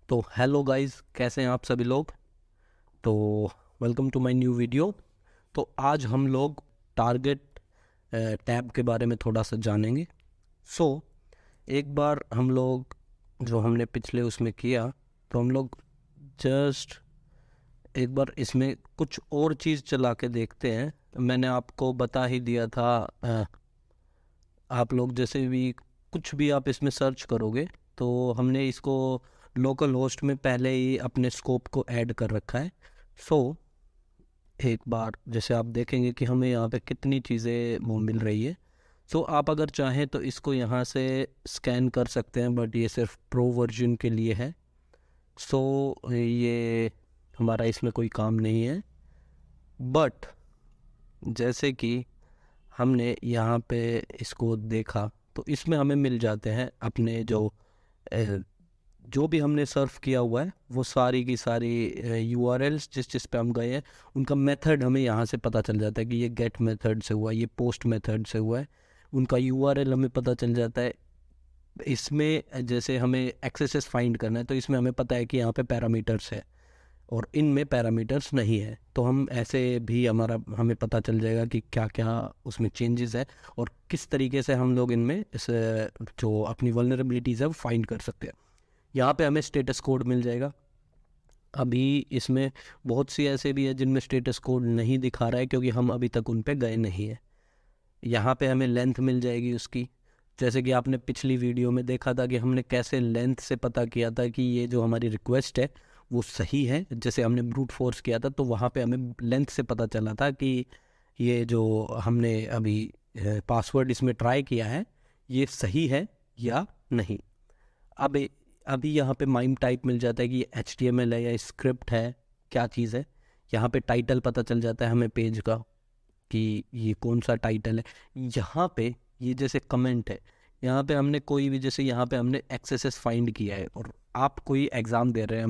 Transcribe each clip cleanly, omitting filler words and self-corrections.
तो hello guys, कैसे हैं आप सभी लोग। तो welcome to my new video. तो आज हम लोग टारगेट टैब के बारे में थोड़ा सा जानेंगे। सो एक बार हम लोग जो हमने पिछले उसमें किया, तो हम लोग जस्ट एक बार इसमें कुछ और चीज़ चला के देखते हैं। मैंने आपको बता ही दिया था, आप लोग जैसे भी कुछ भी आप इसमें सर्च करोगे तो हमने इसको लोकल होस्ट में पहले ही अपने स्कोप को ऐड कर रखा है। सो एक बार जैसे आप देखेंगे कि हमें यहाँ पे कितनी चीज़ें वो मिल रही है। सो आप अगर चाहें तो इसको यहाँ से स्कैन कर सकते हैं, बट ये सिर्फ प्रो वर्जन के लिए है। सो ये हमारा इसमें कोई काम नहीं है। बट जैसे कि हमने यहाँ पे इसको देखा तो इसमें हमें मिल जाते हैं अपने जो भी हमने सर्फ किया हुआ है वो सारी की सारी यूआरएल्स जिस जिस पे हम गए हैं उनका मेथड हमें यहाँ से पता चल जाता है कि ये गेट मेथड से हुआ है, ये पोस्ट मेथड से हुआ है। उनका यूआरएल हमें पता चल जाता है। इसमें जैसे हमें एक्सेसेस फाइंड करना है तो इसमें हमें पता है कि यहाँ पे पैरामीटर्स है और इनमें पैरामीटर्स नहीं है, तो हम ऐसे भी हमें पता चल जाएगा कि क्या क्या उसमें चेंजेस है और किस तरीके से हम लोग इनमें जो अपनी वल्नरेबिलिटीज़ है वो फाइंड कर सकते हैं। यहाँ पे हमें स्टेटस कोड मिल जाएगा। अभी इसमें बहुत सी ऐसे भी है जिनमें स्टेटस कोड नहीं दिखा रहा है क्योंकि हम अभी तक उन पे गए नहीं हैं। यहाँ पे हमें लेंथ मिल जाएगी उसकी, जैसे कि आपने पिछली वीडियो में देखा था कि हमने कैसे लेंथ से पता किया था कि ये जो हमारी रिक्वेस्ट है वो सही है। जैसे हमने ब्रूट फोर्स किया था तो वहाँ पे हमें लेंथ से पता चला था कि ये जो हमने अभी पासवर्ड इसमें ट्राई किया है ये सही है या नहीं। अब अभी यहाँ पे माइम टाइप मिल जाता है कि ये HTML है या स्क्रिप्ट है, क्या चीज़ है। यहाँ पे टाइटल पता चल जाता है हमें पेज का कि ये कौन सा टाइटल है। यहाँ पे ये जैसे कमेंट है, यहाँ पे हमने कोई भी जैसे यहाँ पे हमने एक्सेसेस फाइंड किया है और आप कोई एग्ज़ाम दे रहे हैं,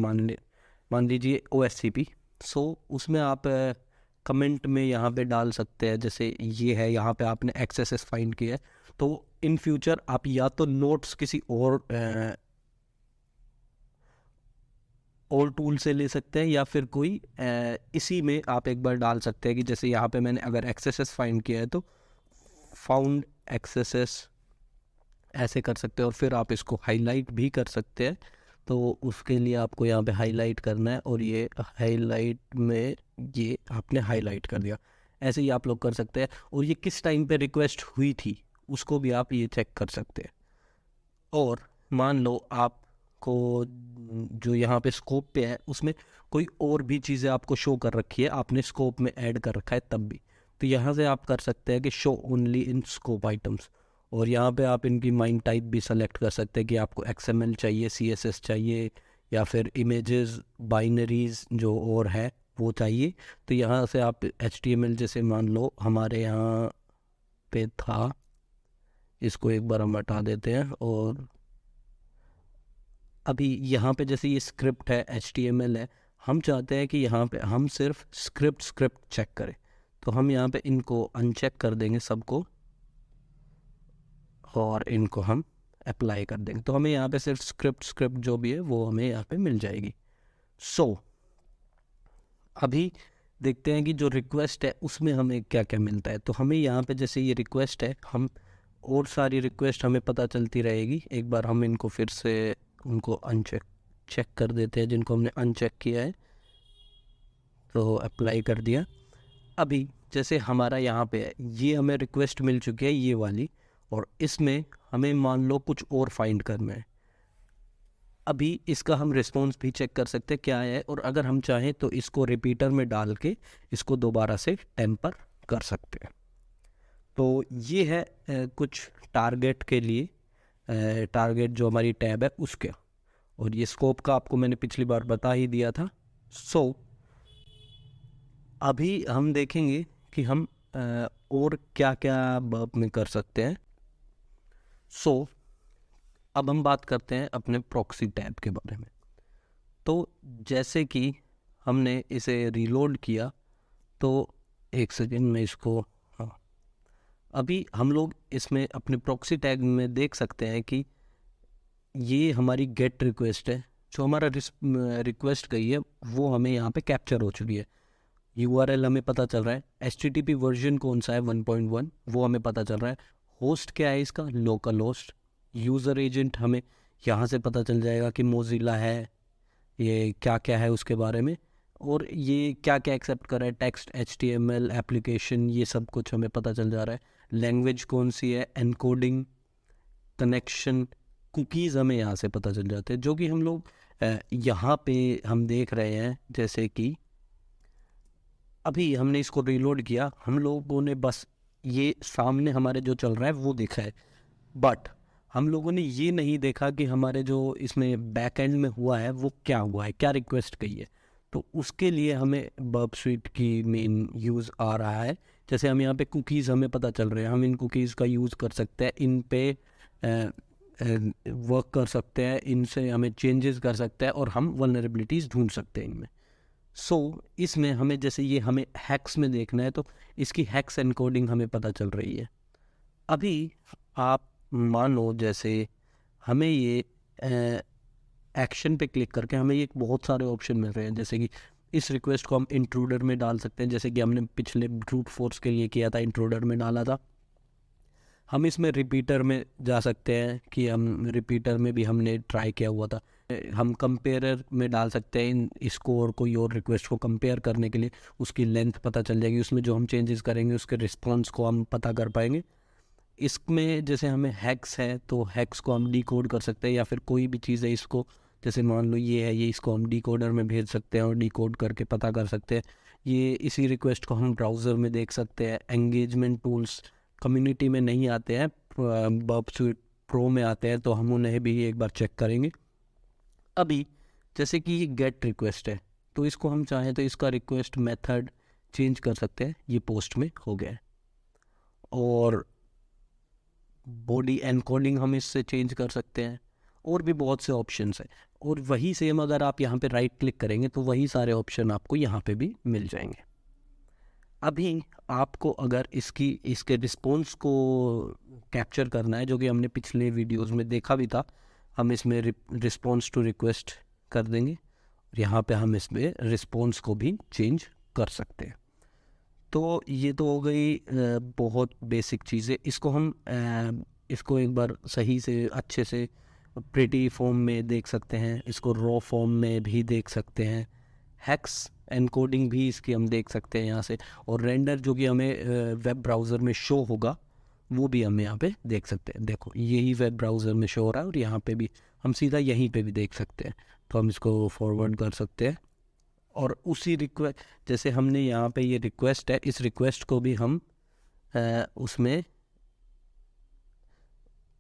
मान लीजिए OSCP। सो उसमें आप कमेंट में यहाँ पे डाल सकते हैं, जैसे ये है यहाँ पे आपने एक्सेसेस फाइंड किया है तो इन फ्यूचर आप या तो नोट्स किसी और टूल से ले सकते हैं या फिर कोई इसी में आप एक बार डाल सकते हैं कि जैसे यहाँ पे मैंने अगर एक्सेसेस फाइंड किया है तो फाउंड एक्सेसेस ऐसे कर सकते हैं और फिर आप इसको हाईलाइट भी कर सकते हैं। तो उसके लिए आपको यहाँ पे हाईलाइट करना है और ये हाईलाइट में ये आपने हाईलाइट कर दिया। ऐसे ही आप लोग कर सकते हैं और ये किस टाइम पे रिक्वेस्ट हुई थी उसको भी आप ये चेक कर सकते हैं। और मान लो आपको जो यहाँ पे स्कोप पे है उसमें कोई और भी चीज़ें आपको शो कर रखी है, आपने स्कोप में ऐड कर रखा है तब भी, तो यहाँ से आप कर सकते हैं कि show only in scope items. और यहाँ पे आप इनकी माइंड टाइप भी सेलेक्ट कर सकते हैं कि आपको XML चाहिए, CSS चाहिए या फिर इमेजेस बाइनरीज जो और है वो चाहिए। तो यहाँ से आप HTML जैसे मान लो हमारे यहाँ पे था, इसको एक बार हम हटा देते हैं। और अभी यहाँ पे जैसे ये स्क्रिप्ट है, HTML है, हम चाहते हैं कि यहाँ पे हम सिर्फ स्क्रिप्ट चेक करें, तो हम यहाँ पे इनको अनचेक कर देंगे सबको और इनको हम अप्लाई कर देंगे, तो हमें यहाँ पे सिर्फ स्क्रिप्ट जो भी है वो हमें यहाँ पे मिल जाएगी। सो अभी देखते हैं कि जो रिक्वेस्ट है उसमें हमें क्या क्या मिलता है। तो हमें यहाँ पे जैसे ये रिक्वेस्ट है, हम और सारी रिक्वेस्ट हमें पता चलती रहेगी। एक बार हम इनको फिर से उनको चेक कर देते हैं जिनको हमने अनचेक किया है, तो अप्लाई कर दिया। अभी जैसे हमारा यहाँ पे है, ये हमें रिक्वेस्ट मिल चुकी है ये वाली, और इसमें हमें मान लो कुछ और फाइंड करना है। अभी इसका हम रिस्पॉन्स भी चेक कर सकते हैं क्या है, और अगर हम चाहें तो इसको रिपीटर में डाल के इसको दोबारा से टेम्पर कर सकते हैं। तो ये है कुछ टारगेट के लिए, टारगेट जो हमारी टैब है उसके। और ये स्कोप का आपको मैंने पिछली बार बता ही दिया था। सो अभी हम देखेंगे कि हम और क्या क्या बर्ब में कर सकते हैं। सो अब हम बात करते हैं अपने प्रॉक्सी टैब के बारे में। तो जैसे कि हमने इसे रीलोड किया, तो एक सेकेंड में इसको, हाँ, अभी हम लोग इसमें अपने प्रॉक्सी टैग में देख सकते हैं कि ये हमारी गेट रिक्वेस्ट है जो हमारा रिक्वेस्ट गई है वो हमें यहाँ पे कैप्चर हो चुकी है। URL हमें पता चल रहा है, HTTP वर्जन कौन सा है 1.1 वो हमें पता चल रहा है, होस्ट क्या है इसका, लोकल होस्ट, यूज़र एजेंट हमें यहाँ से पता चल जाएगा कि मोजिला है, ये क्या क्या है उसके बारे में, और ये क्या क्या एक्सेप्ट कर रहा है, टेक्स्ट, HTML, एप्लीकेशन, ये सब कुछ हमें पता चल जा रहा है। लैंग्वेज कौन सी है, एनकोडिंग, कनेक्शन, कुकीज़ हमें यहाँ से पता चल जाते हैं, जो कि हम लोग यहाँ पे हम देख रहे हैं। जैसे कि अभी हमने इसको रीलोड किया, हम लोगों ने बस ये सामने हमारे जो चल रहा है वो देखा है, बट हम लोगों ने ये नहीं देखा कि हमारे जो इसमें बैक एंड में हुआ है वो क्या हुआ है, क्या रिक्वेस्ट गई है। तो उसके लिए हमें बर्ब स्वीट की मेन यूज़ आ रहा है। जैसे हम यहाँ पे कुकीज़ हमें पता चल रहे हैं, हम इन कुकीज़ का यूज़ कर सकते हैं, इन पे वर्क कर सकते हैं, इनसे हमें चेंजेस कर सकते हैं और हम वल्नरेबिलिटीज़ ढूंढ सकते हैं इनमें। इसमें हमें जैसे ये हमें हैक्स में देखना है तो इसकी हैक्स एनकोडिंग हमें पता चल रही है। अभी आप मानो जैसे हमें ये एक्शन पे क्लिक करके हमें ये बहुत सारे ऑप्शन मिल रहे हैं, जैसे कि इस रिक्वेस्ट को हम इंट्रूडर में डाल सकते हैं, जैसे कि हमने पिछले ब्रूट फोर्स के लिए किया था, इंट्रूडर में डाला था। हम इसमें रिपीटर में जा सकते हैं कि हम रिपीटर में भी हमने ट्राई किया हुआ था। हम कंपेयर में डाल सकते हैं इसको और कोई और रिक्वेस्ट को कंपेयर करने के लिए, उसकी लेंथ पता चल जाएगी, उसमें जो हम चेंजेस करेंगे उसके रिस्पॉन्स को हम पता कर पाएंगे। इसमें जैसे हमें हैक्स है तो हैक्स को हम डिकोड कर सकते हैं, या फिर कोई भी चीज़ है इसको, जैसे मान लो ये है, ये इसको हम डिकोडर में भेज सकते हैं और डिकोड करके पता कर सकते हैं। ये इसी रिक्वेस्ट को हम ब्राउज़र में देख सकते हैं। एंगेजमेंट टूल्स कम्युनिटी में नहीं आते हैं, बर्ब स्वीट प्रो में आते हैं, तो हम उन्हें भी एक बार चेक करेंगे। अभी जैसे कि ये गेट रिक्वेस्ट है, तो इसको हम चाहें तो इसका रिक्वेस्ट मेथड चेंज कर सकते हैं, ये पोस्ट में हो गया है। और बॉडी एनकोडिंग हम इससे चेंज कर सकते हैं, और भी बहुत से ऑप्शंस हैं। और वही सेम अगर आप यहाँ पे राइट क्लिक करेंगे तो वही सारे ऑप्शन आपको यहाँ पे भी मिल जाएंगे। अभी आपको अगर इसके रिस्पॉन्स को कैप्चर करना है, जो कि हमने पिछले वीडियोस में देखा भी था, हम इसमें रिस्पॉन्स टू रिक्वेस्ट कर देंगे और यहाँ पे हम इसमें रिस्पॉन्स को भी चेंज कर सकते हैं। तो ये तो हो गई बहुत बेसिक चीज़ें। इसको हम इसको एक बार सही से अच्छे से प्रिटी फॉर्म में देख सकते हैं, इसको रॉ फॉर्म में भी देख सकते हैं, हैक्स एनकोडिंग भी इसकी हम देख सकते हैं यहाँ से, और रेंडर जो कि हमें वेब ब्राउज़र में शो होगा वो भी हम यहाँ पे देख सकते हैं। देखो यही वेब ब्राउज़र में शो हो रहा है और यहाँ पे भी हम सीधा यहीं पे भी देख सकते हैं। तो हम इसको फॉरवर्ड कर सकते हैं और उसी रिक्वेस्ट, जैसे हमने यहाँ पे ये रिक्वेस्ट है, इस रिक्वेस्ट को भी हम उसमें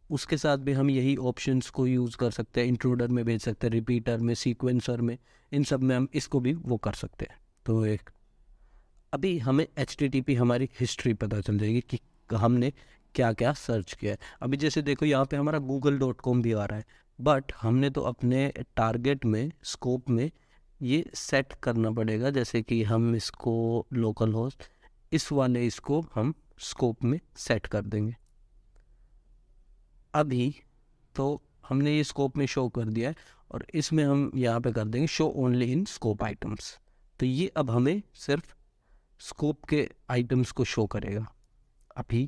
उसके साथ भी हम यही ऑप्शंस को यूज़ कर सकते हैं। इंट्रूडर में भेज सकते हैं, रिपीटर में, सीक्वेंसर में, इन सब में हम इसको भी वो कर सकते हैं। तो एक अभी हमें HTTP हमारी हिस्ट्री पता चल जाएगी कि हमने क्या क्या सर्च किया है। अभी जैसे देखो यहाँ पे हमारा google.com भी आ रहा है, बट हमने तो अपने टारगेट में, स्कोप में ये सेट करना पड़ेगा। जैसे कि हम इसको लोकल होस्ट, इस वाले इसको हम स्कोप में सेट कर देंगे। अभी तो हमने ये स्कोप में शो कर दिया है और इसमें हम यहाँ पे कर देंगे show only in scope items. तो ये अब हमें सिर्फ स्कोप के आइटम्स को शो करेगा। अभी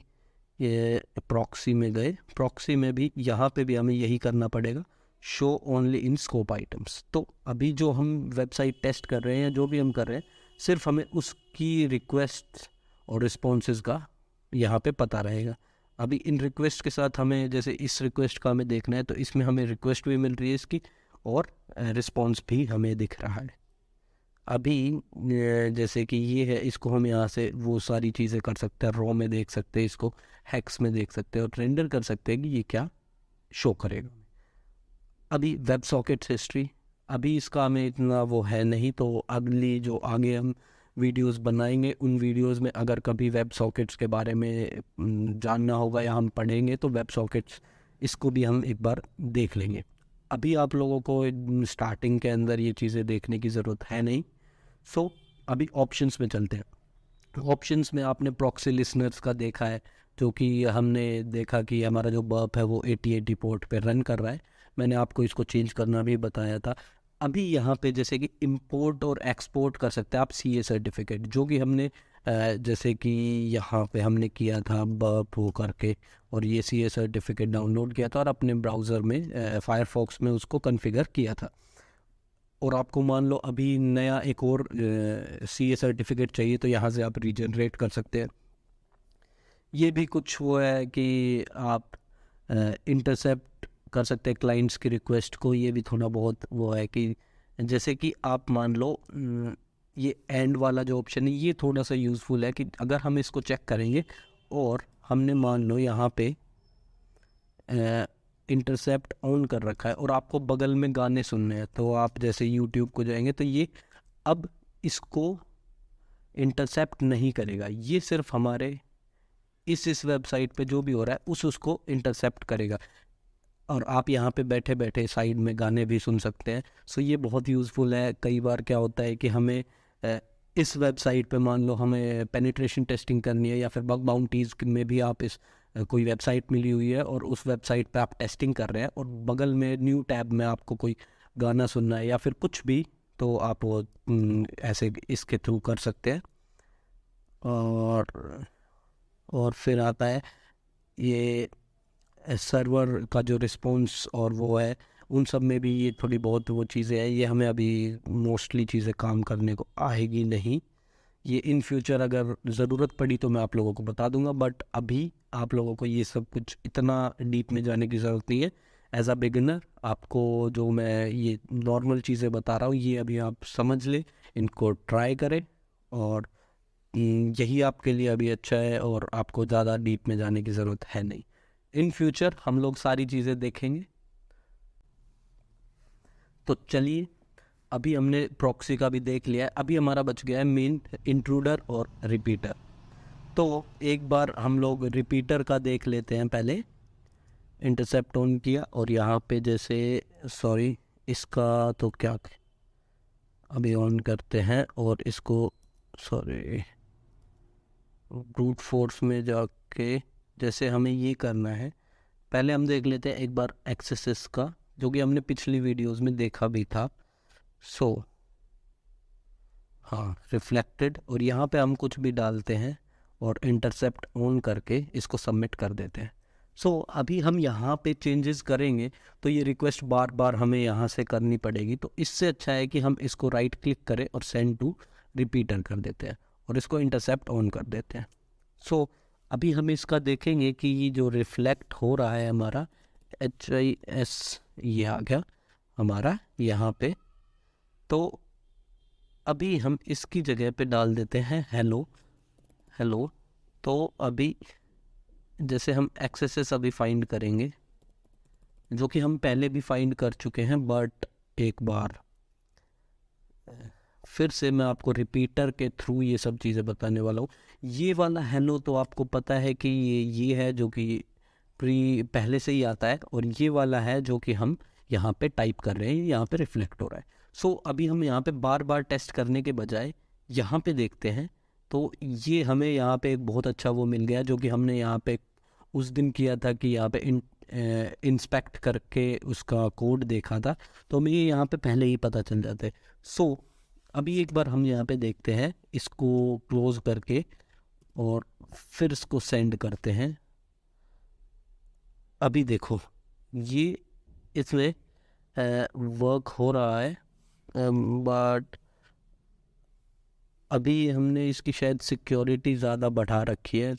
ये प्रॉक्सी में गए, प्रॉक्सी में भी यहाँ पे भी हमें यही करना पड़ेगा, show only in scope items. तो अभी जो हम वेबसाइट टेस्ट कर रहे हैं या जो भी हम कर रहे हैं, सिर्फ हमें उसकी रिक्वेस्ट और रिस्पॉन्सेज का यहाँ पे पता रहेगा। अभी इन रिक्वेस्ट के साथ हमें, जैसे इस रिक्वेस्ट का हमें देखना है तो इसमें हमें रिक्वेस्ट भी मिल रही है इसकी और रिस्पॉन्स भी हमें दिख रहा है। अभी जैसे कि ये है, इसको हम यहाँ से वो सारी चीज़ें कर सकते हैं, रॉ में देख सकते हैं, इसको हैक्स में देख सकते हैं और रेंडर कर सकते हैं कि ये क्या शो करेगा। अभी वेब सॉकेट्स हिस्ट्री, अभी इसका हमें इतना वो है नहीं, तो अगली जो आगे हम वीडियोस बनाएंगे उन वीडियोस में अगर कभी वेब सॉकेट्स के बारे में जानना होगा या हम पढ़ेंगे तो वेब सॉकेट्स इसको भी हम एक बार देख लेंगे। अभी आप लोगों को स्टार्टिंग के अंदर ये चीज़ें देखने की ज़रूरत है नहीं। सो अभी ऑप्शंस में चलते हैं। ऑप्शंस में आपने प्रॉक्सी लिसनर्स का देखा है, जो कि हमने देखा कि हमारा जो बर्प है वो 8080 पोर्ट पे रन कर रहा है। मैंने आपको इसको चेंज करना भी बताया था। अभी यहाँ पे जैसे कि इंपोर्ट और एक्सपोर्ट कर सकते हैं आप CA सर्टिफिकेट, जो कि हमने जैसे कि यहाँ पे हमने किया था बर्प वो करके, और ये CA सर्टिफिकेट डाउनलोड किया था और अपने ब्राउज़र में फायरफॉक्स में उसको कॉन्फ़िगर किया था। और आपको मान लो अभी नया एक और CA सर्टिफिकेट चाहिए, तो यहाँ से आप रीजनरेट कर सकते हैं। ये भी कुछ वो है कि आप इंटरसेप्ट कर सकते हैं क्लाइंट्स की रिक्वेस्ट को। ये भी थोड़ा बहुत वो है कि जैसे कि आप मान लो ये एंड वाला जो ऑप्शन है ये थोड़ा सा यूज़फुल है कि अगर हम इसको चेक करेंगे और हमने मान लो यहाँ पे इंटरसेप्ट ऑन कर रखा है और आपको बगल में गाने सुनने हैं, तो आप जैसे यूट्यूब को जाएंगे तो ये अब इसको इंटरसेप्ट नहीं करेगा, ये सिर्फ हमारे इस वेबसाइट पे जो भी हो रहा है उसको इंटरसेप्ट करेगा। और आप यहाँ पे बैठे बैठे साइड में गाने भी सुन सकते हैं। सो ये बहुत यूज़फुल है। कई बार क्या होता है कि हमें इस वेबसाइट पे मान लो हमें पेनिट्रेशन टेस्टिंग करनी है, या फिर बग बाउंटीज़ में भी आप इस कोई वेबसाइट मिली हुई है और उस वेबसाइट पे आप टेस्टिंग कर रहे हैं और बगल में न्यू टैब में आपको कोई गाना सुनना है या फिर कुछ भी, तो आप वो ऐसे इसके थ्रू कर सकते हैं। और फिर आता है ये सर्वर का जो रिस्पॉन्स और वो है, उन सब में भी ये थोड़ी बहुत वो चीज़ें हैं। ये हमें अभी मोस्टली चीज़ें काम करने को आएगी नहीं, ये इन फ्यूचर अगर ज़रूरत पड़ी तो मैं आप लोगों को बता दूंगा, बट अभी आप लोगों को ये सब कुछ इतना डीप में जाने की ज़रूरत नहीं है। एज अ बिगिनर आपको जो मैं ये नॉर्मल चीज़ें बता रहा हूँ ये अभी आप समझ ले, इनको ट्राई करें, और यही आपके लिए अभी अच्छा है और आपको ज़्यादा डीप में जाने की ज़रूरत है नहीं। इन फ्यूचर हम लोग सारी चीज़ें देखेंगे। तो चलिए, अभी हमने प्रॉक्सी का भी देख लिया है, अभी हमारा बच गया है मेन इंट्रूडर और रिपीटर। तो एक बार हम लोग रिपीटर का देख लेते हैं। पहले इंटरसेप्ट ऑन किया और यहाँ पे जैसे सॉरी इसका तो क्या अभी ऑन करते हैं और इसको सॉरी ब्रूट फोर्स में जाके जैसे हमें ये करना है, पहले हम देख लेते हैं एक बार एक्सेसेस का, जो कि हमने पिछली वीडियोस में देखा भी था। सो हाँ, रिफ्लेक्टेड, और यहाँ पे हम कुछ भी डालते हैं और इंटरसेप्ट ऑन करके इसको सबमिट कर देते हैं। अभी हम यहाँ पे चेंजेस करेंगे तो ये रिक्वेस्ट बार बार हमें यहाँ से करनी पड़ेगी, तो इससे अच्छा है कि हम इसको राइट क्लिक करें और सेंड टू रिपीटर कर देते हैं और इसको इंटरसेप्ट ऑन कर देते हैं। अभी हम इसका देखेंगे कि ये जो रिफ्लेक्ट हो रहा है हमारा HIS, ये आ गया हमारा यहाँ पे। तो अभी हम इसकी जगह पे डाल देते हैं हेलो हेलो। तो अभी जैसे हम एक्सेसेस अभी फाइंड करेंगे, जो कि हम पहले भी फाइंड कर चुके हैं, बट एक बार फिर से मैं आपको रिपीटर के थ्रू ये सब चीज़ें बताने वाला हूँ। ये वाला हेलो तो आपको पता है कि ये है जो कि पहले से ही आता है, और ये वाला है जो कि हम यहाँ पे टाइप कर रहे हैं, यहाँ पे रिफ्लेक्ट हो रहा है। अभी हम यहाँ पे बार बार टेस्ट करने के बजाय यहाँ पे देखते हैं, तो ये हमें यहाँ पे एक बहुत अच्छा वो मिल गया, जो कि हमने यहाँ पे उस दिन किया था कि यहाँ पे इंस्पेक्ट करके उसका कोड देखा था, तो हमें ये यहाँ पे पहले ही पता चल जाता है। अभी एक बार हम यहाँ पे देखते हैं, इसको क्लोज करके और फिर इसको सेंड करते हैं। अभी देखो ये इसमें वर्क हो रहा है, बट अभी हमने इसकी शायद सिक्योरिटी ज़्यादा बढ़ा रखी है।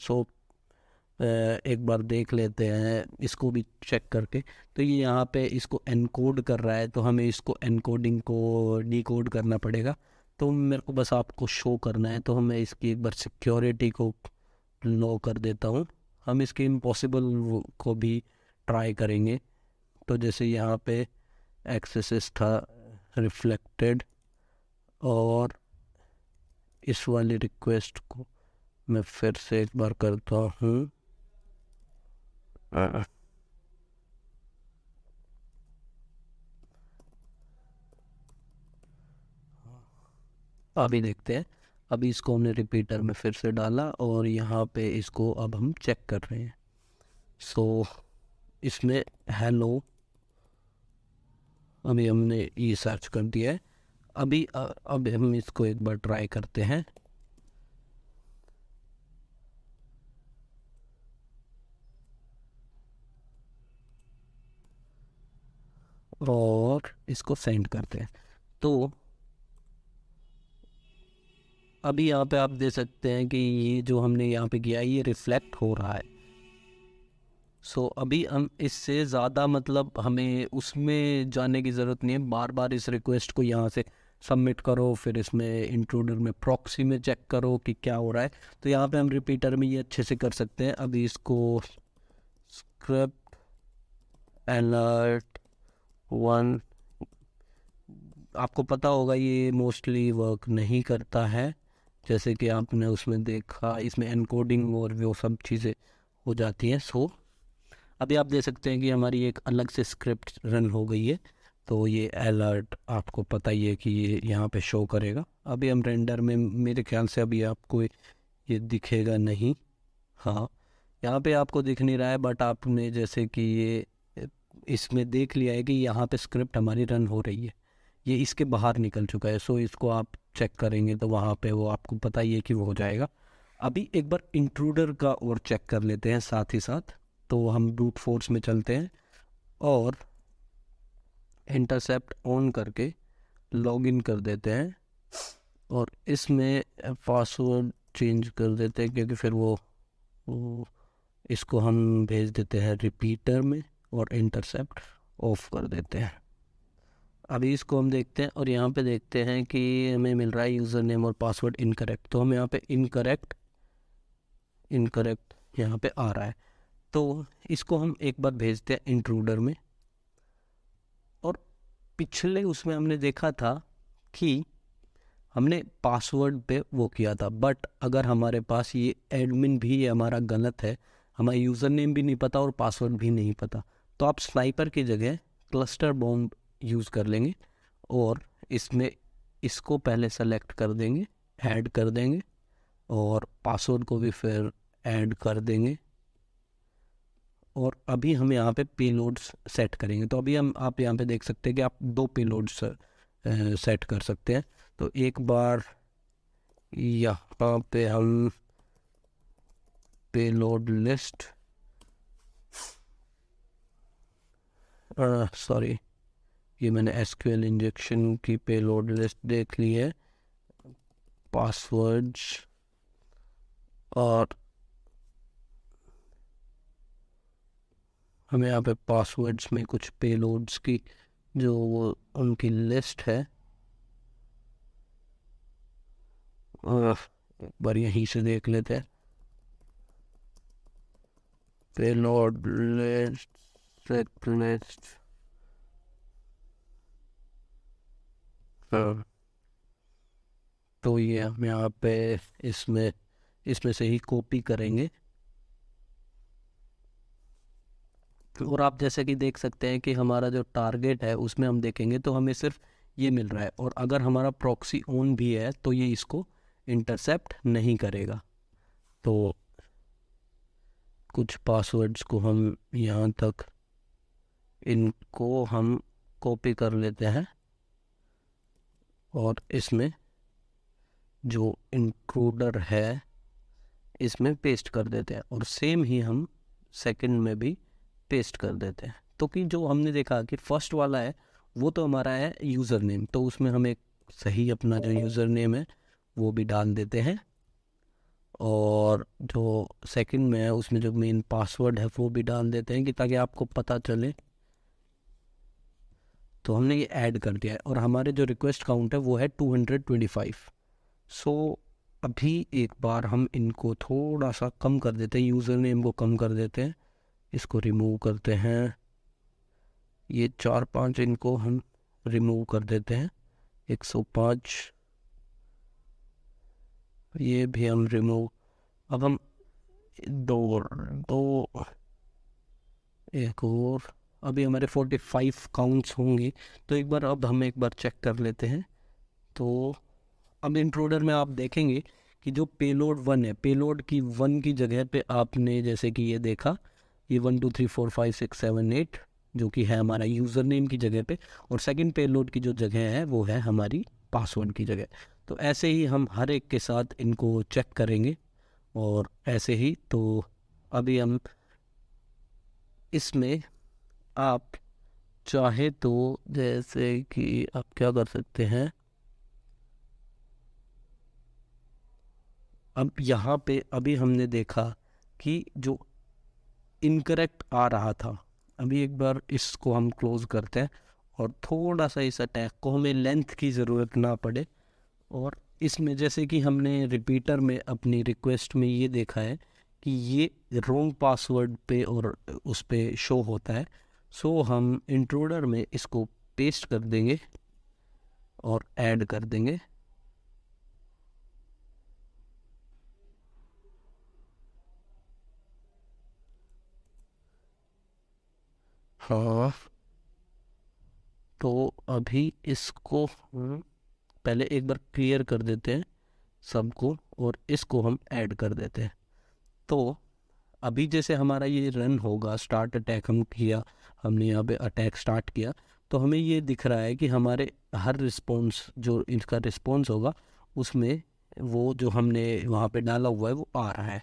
एक बार देख लेते हैं इसको भी चेक करके। तो ये यहाँ पे इसको एनकोड कर रहा है, तो हमें इसको एनकोडिंग को डिकोड करना पड़ेगा। तो मेरे को बस आपको शो करना है, तो हमें इसकी एक बार सिक्योरिटी को लो कर देता हूँ। हम इसके इम्पॉसिबल को भी ट्राई करेंगे। तो जैसे यहाँ पे एक्सेसेस था रिफ्लेक्टेड, और इस वाली रिक्वेस्ट को मैं फिर से एक बार करता हूँ। अभी देखते हैं, अभी इसको हमने रिपीटर में फिर से डाला और यहाँ पे इसको अब हम चेक कर रहे हैं। इसमें हेलो अभी हमने ये सर्च कर दिया है। अब हम इसको एक बार ट्राई करते हैं। और इसको सेंड करते हैं। तो अभी यहाँ पे आप देख सकते हैं कि ये जो हमने यहाँ पे किया है ये रिफ्लेक्ट हो रहा है। सो अभी हम इससे ज़्यादा मतलब हमें उसमें जाने की ज़रूरत नहीं है, बार बार इस रिक्वेस्ट को यहाँ से सबमिट करो, फिर इसमें इंट्रूडर में प्रॉक्सी में चेक करो कि क्या हो रहा है। तो यहाँ पे हम रिपीटर में ये अच्छे से कर सकते हैं। अभी इसको स्क्रिप्ट अलर्ट 1, आपको पता होगा ये मोस्टली वर्क नहीं करता है, जैसे कि आपने उसमें देखा, इसमें एनकोडिंग और वो सब चीज़ें हो जाती हैं। सो अभी आप देख सकते हैं कि हमारी एक अलग से स्क्रिप्ट रन हो गई है। तो ये अलर्ट आपको पता ही है कि ये यहाँ पे शो करेगा। अभी हम रेंडर में, मेरे ख्याल से अभी आपको ये दिखेगा नहीं। हाँ, यहाँ पे आपको दिख नहीं रहा है, बट आपने जैसे कि ये इसमें देख लिया है कि यहाँ पे स्क्रिप्ट हमारी रन हो रही है, ये इसके बाहर निकल चुका है। सो इसको आप चेक करेंगे तो वहाँ पे वो आपको पता ही है कि वो हो जाएगा। अभी एक बार इंट्रूडर का और चेक कर लेते हैं साथ ही साथ। तो हम ब्रूट फोर्स में चलते हैं और इंटरसेप्ट ऑन करके लॉगिन कर देते हैं और इसमें पासवर्ड चेंज कर देते हैं, क्योंकि फिर वो इसको हम भेज देते हैं रिपीटर में और इंटरसेप्ट ऑफ कर देते हैं। अभी इसको हम देखते हैं और यहाँ पे देखते हैं कि हमें मिल रहा है यूज़र नेम और पासवर्ड इनकरेक्ट। तो हम यहाँ पे इनकरेक्ट यहाँ पे आ रहा है। तो इसको हम एक बार भेजते हैं इंट्रूडर में। और पिछले उसमें हमने देखा था कि हमने पासवर्ड पे वो किया था, बट अगर हमारे पास ये एडमिन भी ये हमारा गलत है, हमारा यूज़र नेम भी नहीं पता और पासवर्ड भी नहीं पता, तो आप स्नाइपर की जगह क्लस्टर बॉम्ब यूज़ कर लेंगे और इसमें इसको पहले सेलेक्ट कर देंगे, ऐड कर देंगे और पासवर्ड को भी फिर ऐड कर देंगे। और अभी हम यहाँ पे पेलोड्स सेट करेंगे। तो अभी आप यहाँ पे देख सकते हैं कि आप 2 पेलोड्स सेट कर सकते हैं। तो एक बार यहाँ पे हम पेलोड लिस्ट, सॉरी, ये मैंने एसक्यूएल इंजेक्शन की पेलोड लिस्ट देख ली है, पासवर्ड्स, और हमें यहाँ पे पासवर्ड्स में कुछ पेलोड्स की जो वो उनकी लिस्ट है, एक बार यहीं से देख लेते हैं। पेलोड लिस्ट तो ये हम यहाँ पे इसमें से ही कॉपी करेंगे। और आप जैसे कि देख सकते हैं कि हमारा जो टारगेट है उसमें हम देखेंगे तो हमें सिर्फ ये मिल रहा है, और अगर हमारा प्रॉक्सी ऑन भी है तो ये इसको इंटरसेप्ट नहीं करेगा। तो कुछ पासवर्ड्स को हम यहाँ तक, इनको हम कॉपी कर लेते हैं और इसमें जो इंट्रूडर है इसमें पेस्ट कर देते हैं, और सेम ही हम सेकंड में भी पेस्ट कर देते हैं। तो कि जो हमने देखा कि फर्स्ट वाला है वो तो हमारा है यूज़र नेम, तो उसमें हम एक सही अपना जो यूज़र नेम है वो भी डाल देते हैं, और जो सेकंड में है उसमें जो मेन पासवर्ड है वो भी डाल देते हैं कि ताकि आपको पता चले। तो हमने ये ऐड कर दिया है और हमारे जो रिक्वेस्ट काउंट है वो है 225। सो अभी एक बार हम इनको थोड़ा सा कम कर देते हैं, यूज़र नेम को कम कर देते हैं, इसको रिमूव करते हैं, ये 4-5 इनको हम रिमूव कर देते हैं, 105 ये भी हम रिमूव। अब हम दो एक और, अभी हमारे 45 काउंट्स होंगे। तो एक बार अब हम एक बार चेक कर लेते हैं। तो अब इंट्रूडर में आप देखेंगे कि जो पेलोड 1 है, पेलोड की 1 की जगह पे आपने जैसे कि ये देखा, ये 1 2 3 4 5 6 7 8 जो कि है हमारा यूज़र नेम की जगह पे, और सेकंड पेलोड की जो जगह है वो है हमारी पासवर्ड की जगह। तो ऐसे ही हम हर एक के साथ इनको चेक करेंगे। और ऐसे ही तो अभी हम इसमें, आप चाहे तो जैसे कि आप क्या कर सकते हैं, अब यहाँ पे अभी हमने देखा कि जो इनकरेक्ट आ रहा था, अभी एक बार इसको हम क्लोज करते हैं और थोड़ा सा इस अटैक को हमें लेंथ की ज़रूरत ना पड़े। और इसमें जैसे कि हमने रिपीटर में अपनी रिक्वेस्ट में ये देखा है कि ये रॉन्ग पासवर्ड पे और उस पे शो होता है। सो हम इंट्रूडर में इसको पेस्ट कर देंगे और ऐड कर देंगे। हाँ, तो अभी इसको हम पहले एक बार क्लियर कर देते हैं सबको, और इसको हम ऐड कर देते हैं। तो अभी जैसे हमारा ये रन होगा, स्टार्ट अटैक हम किया, हमने यहाँ पे अटैक स्टार्ट किया, तो हमें ये दिख रहा है कि हमारे हर रिस्पॉन्स, जो इसका रिस्पॉन्स होगा उसमें वो जो हमने वहाँ पे डाला हुआ है वो आ रहा है।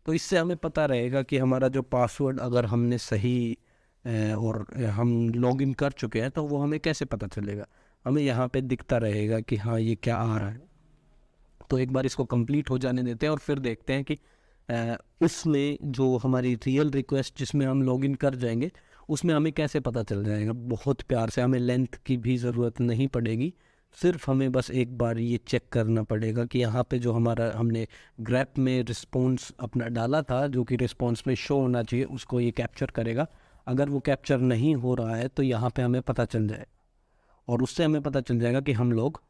तो इससे हमें पता रहेगा कि हमारा जो पासवर्ड अगर हमने सही और हम लॉगिन कर चुके हैं, तो वो हमें कैसे पता चलेगा, हमें यहाँ पे दिखता रहेगा कि हाँ ये क्या आ रहा है। तो एक बार इसको कंप्लीट हो जाने देते हैं और फिर देखते हैं कि उसमें जो हमारी रियल रिक्वेस्ट जिसमें हम लॉगिन कर जाएंगे, उसमें हमें कैसे पता चल जाएगा। बहुत प्यार से, हमें लेंथ की भी ज़रूरत नहीं पड़ेगी, सिर्फ हमें बस एक बार ये चेक करना पड़ेगा कि यहाँ पे जो हमारा हमने ग्रैप में रिस्पॉन्स अपना डाला था, जो कि रिस्पॉन्स में शो होना चाहिए, उसको ये कैप्चर करेगा। अगर वो कैप्चर नहीं हो रहा है तो यहाँ पे हमें पता चल जाए, और उससे हमें पता चल जाएगा कि हम लोग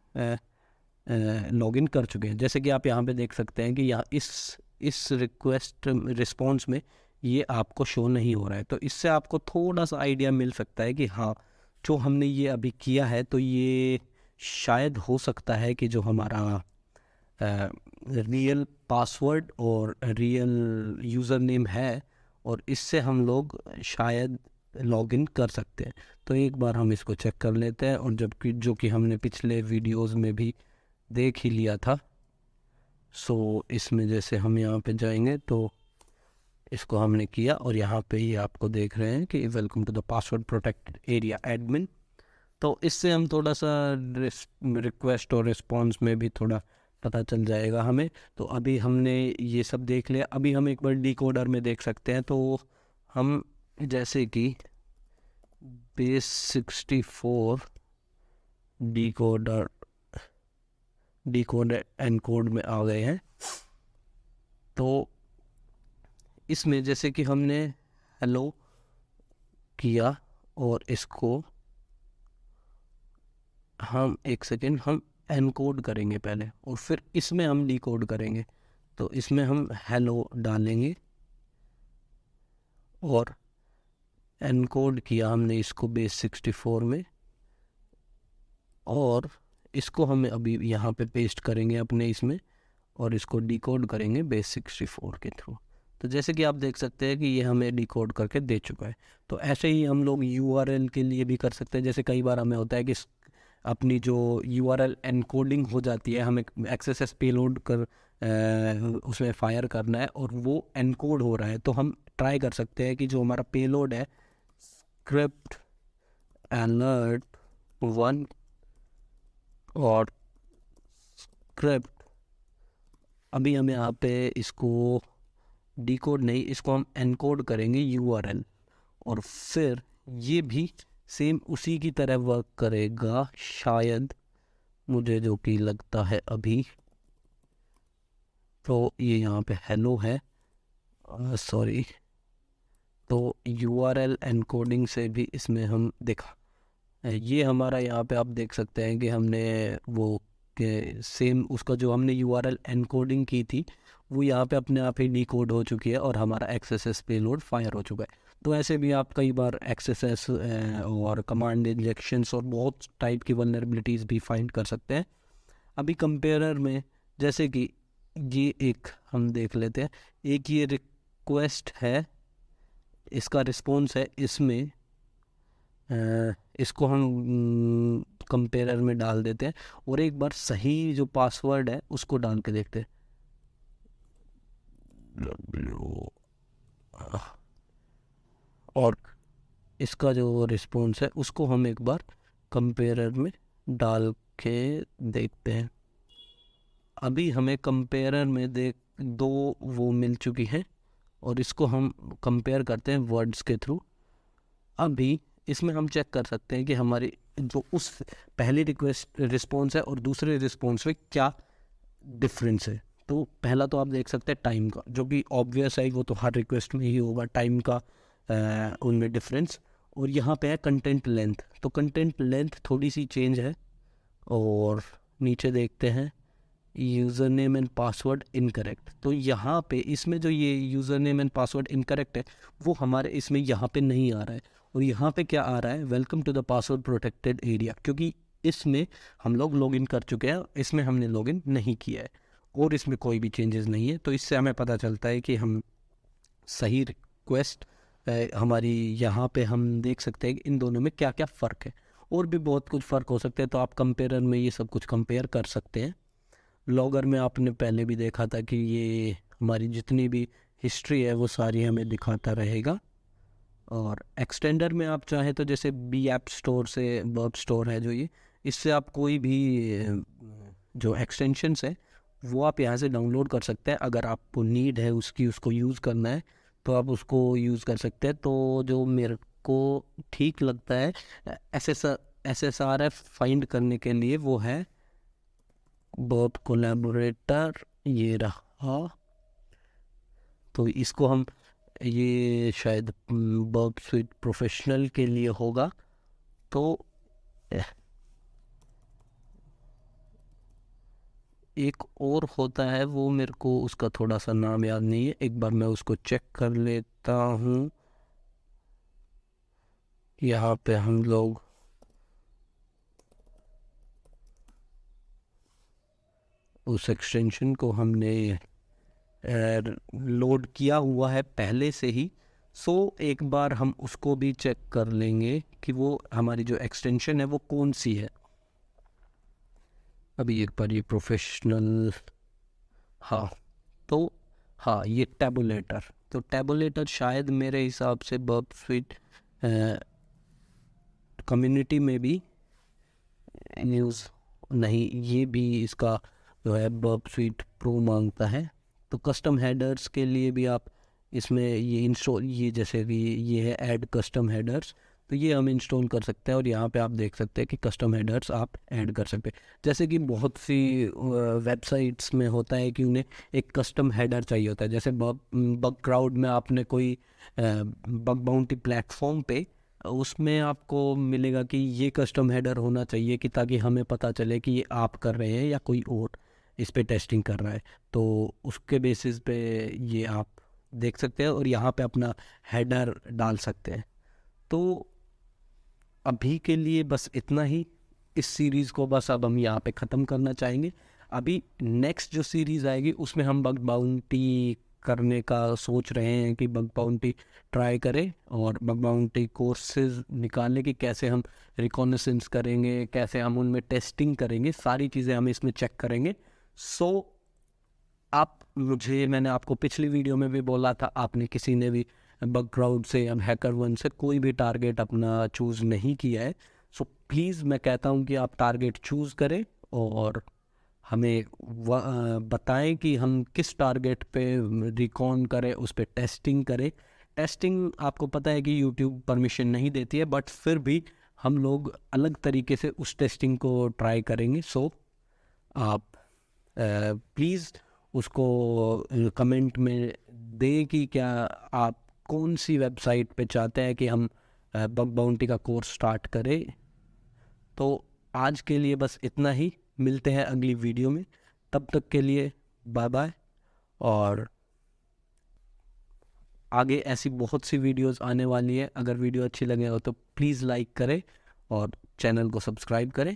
लॉगिन कर चुके हैं। जैसे कि आप यहाँ पे देख सकते हैं कि यहाँ इस रिक्वेस्ट रिस्पॉन्स में ये आपको शो नहीं हो रहा है। तो इससे आपको थोड़ा सा आइडिया मिल सकता है कि हाँ, जो हमने ये अभी किया है, तो ये शायद हो सकता है कि जो हमारा रियल पासवर्ड और रियल यूज़र नेम है, और इससे हम लोग शायद लॉगिन कर सकते हैं। तो एक बार हम इसको चेक कर लेते हैं, और जबकि जो कि हमने पिछले वीडियोस में भी देख ही लिया था। सो इसमें जैसे हम यहाँ पे जाएंगे तो इसको हमने किया, और यहाँ पे ये आपको देख रहे हैं कि welcome to the password protected area admin. तो इससे हम थोड़ा सा रिक्वेस्ट और रिस्पॉन्स में भी थोड़ा पता चल जाएगा हमें। तो अभी हमने ये सब देख लिया, अभी हम एक बार डिकोडर में देख सकते हैं। तो हम जैसे कि बेस 64 डिकोडर एनकोड में आ गए हैं। तो इसमें जैसे कि हमने हेलो किया, और इसको हम एक सेकेंड हम एनकोड करेंगे पहले, और फिर इसमें हम डिकोड करेंगे। तो इसमें हम हेलो डालेंगे, और एनकोड किया हमने इसको बेस 64 में, और इसको हम अभी यहाँ पे पेस्ट करेंगे अपने इसमें, और इसको डिकोड करेंगे बेस 64 के थ्रू। तो जैसे कि आप देख सकते हैं कि ये हमें डिकोड करके दे चुका है। तो ऐसे ही हम लोग यूआरएल के लिए भी कर सकते हैं। जैसे कई बार हमें होता है कि अपनी जो यूआरएल एनकोडिंग हो जाती है, हमें एक्सएसएस पेलोड कर उसमें फायर करना है, और वो एनकोड हो रहा है, तो हम ट्राई कर सकते हैं कि जो हमारा पेलोड है स्क्रिप्ट अलर्ट 1 और स्क्रिप्ट, अभी हम यहाँ पे इसको डिकोड नहीं, इसको हम एनकोड करेंगे यूआरएल, और फिर ये भी सेम उसी की तरह वर्क करेगा शायद, मुझे जो कि लगता है अभी। तो ये यहाँ पे हेलो है, सॉरी। तो यूआरएल एनकोडिंग से भी इसमें हम देखा, ये हमारा यहाँ पे आप देख सकते हैं कि हमने वो के सेम उसका जो हमने यूआरएल एनकोडिंग की थी, वो यहाँ पे अपने आप ही डिकोड हो चुकी है, और हमारा एक्सएसएस पेलोड फायर हो चुका है। तो ऐसे भी आप कई बार एक्सएसएस और कमांड इंजेक्शंस और बहुत टाइप की वल्नरेबिलिटीज़ भी फाइंड कर सकते हैं। अभी कंपेयरर में जैसे कि ये एक हम देख लेते हैं, एक ये रिक्वेस्ट है, इसका रिस्पॉन्स है, इसमें इसको हम कंपेयर में डाल देते हैं और एक बार सही जो पासवर्ड है उसको डाल के देखते हैं। और इसका जो रिस्पॉन्स है उसको हम एक बार कंपेयर में डाल के देखते हैं। अभी हमें कंपेयर में दो वो मिल चुकी हैं और इसको हम कंपेयर करते हैं वर्ड्स के थ्रू। अभी इसमें हम चेक कर सकते हैं कि हमारी जो उस पहली रिस्पॉन्स है और दूसरे रिस्पॉन्स में क्या डिफरेंस है। तो पहला तो आप देख सकते हैं टाइम का, जो कि ऑब्वियस है, वो तो हर रिक्वेस्ट में ही होगा टाइम का उनमें डिफरेंस। और यहाँ पे है कंटेंट लेंथ, तो कंटेंट लेंथ थोड़ी सी चेंज है। और नीचे देखते हैं user name and password incorrect, तो यहाँ पे इसमें जो ये user name and password incorrect है वो हमारे इसमें यहाँ पे नहीं आ रहा है। और यहाँ पे क्या आ रहा है, welcome to the password protected area, क्योंकि इसमें हम लोग लॉगिन कर चुके हैं, इसमें हमने लॉगिन नहीं किया है और इसमें कोई भी चेंजेस नहीं है। तो इससे हमें पता चलता है कि हम सही रिक्वेस्ट हमारी यहाँ पे हम देख सकते हैं कि इन दोनों में क्या क्या फ़र्क है। और भी बहुत कुछ फ़र्क हो सकते हैं, तो आप कंपेयर में ये सब कुछ कंपेयर कर सकते हैं। लॉगर में आपने पहले भी देखा था कि ये हमारी जितनी भी हिस्ट्री है वो सारी हमें दिखाता रहेगा। और एक्सटेंडर में आप चाहें तो जैसे बी ऐप स्टोर से वर्ब स्टोर है जो ये, इससे आप कोई भी जो एक्सटेंशंस है वो आप यहाँ से डाउनलोड कर सकते हैं। अगर आपको नीड है उसकी, उसको यूज़ करना है तो आप उसको यूज़ कर सकते हैं। तो जो मेरे को ठीक लगता है SSRF फाइंड करने के लिए वो है वर्ब कोलैबोरेटर, ये रहा। तो इसको हम, ये शायद वर्ब स्विट प्रोफेशनल के लिए होगा। तो एक और होता है, वो मेरे को उसका थोड़ा सा नाम याद नहीं है, एक बार मैं उसको चेक कर लेता हूँ। यहाँ पे हम लोग उस एक्सटेंशन को हमने लोड किया हुआ है पहले से ही, सो एक बार हम उसको भी चेक कर लेंगे कि वो हमारी जो एक्सटेंशन है वो कौन सी है। अभी एक बार ये प्रोफेशनल, हाँ, तो हाँ ये टैबुलेटर, तो टैबुलेटर शायद मेरे हिसाब से वर्ब स्विट कम्युनिटी में भी न्यूज़ नहीं, ये भी इसका जो है वर्ब स्विट प्रो मांगता है। तो कस्टम हेडर्स के लिए भी आप इसमें ये इंस्टॉल, ये जैसे कि ये है ऐड कस्टम हेडर्स, तो ये हम इंस्टॉल कर सकते हैं। और यहाँ पे आप देख सकते हैं कि कस्टम हेडर्स आप ऐड कर सकते हैं। जैसे कि बहुत सी वेबसाइट्स में होता है कि उन्हें एक कस्टम हेडर चाहिए होता है। जैसे बग क्राउड में आपने कोई बग बाउंटी प्लेटफॉर्म पे, उसमें आपको मिलेगा कि ये कस्टम हेडर होना चाहिए कि ताकि हमें पता चले कि ये आप कर रहे हैं या कोई और इस पे टेस्टिंग कर रहा है। तो उसके बेसिस पे ये आप देख सकते हैं और यहाँ पे अपना हेडर डाल सकते हैं। तो अभी के लिए बस इतना ही। इस सीरीज़ को बस अब हम यहाँ पे ख़त्म करना चाहेंगे। अभी नेक्स्ट जो सीरीज़ आएगी उसमें हम बग बाउंटी करने का सोच रहे हैं कि बग बाउंटी ट्राई करें और बग बाउंटी कोर्सेज निकालने की, कैसे हम रिकॉनेसेंस करेंगे, कैसे हम उनमें टेस्टिंग करेंगे, सारी चीज़ें हम इसमें चेक करेंगे। सो मैंने आपको पिछली वीडियो में भी बोला था, आपने किसी ने भी बग क्राउड से या हैकर1 से कोई भी टारगेट अपना चूज़ नहीं किया है, सो प्लीज़ मैं कहता हूँ कि आप टारगेट चूज़ करें और हमें बताएं कि हम किस टारगेट पे रिकॉन करें, उस पर टेस्टिंग करें। टेस्टिंग आपको पता है कि यूट्यूब परमिशन नहीं देती है, बट फिर भी हम लोग अलग तरीके से उस टेस्टिंग को ट्राई करेंगे। सो आप प्लीज़ उसको कमेंट में दें कि क्या आप कौन सी वेबसाइट पे चाहते हैं कि हम बग बाउंटी का कोर्स स्टार्ट करें। तो आज के लिए बस इतना ही, मिलते हैं अगली वीडियो में, तब तक के लिए बाय बाय। और आगे ऐसी बहुत सी वीडियोस आने वाली है, अगर वीडियो अच्छी लगे हो तो प्लीज़ लाइक करें और चैनल को सब्सक्राइब करें।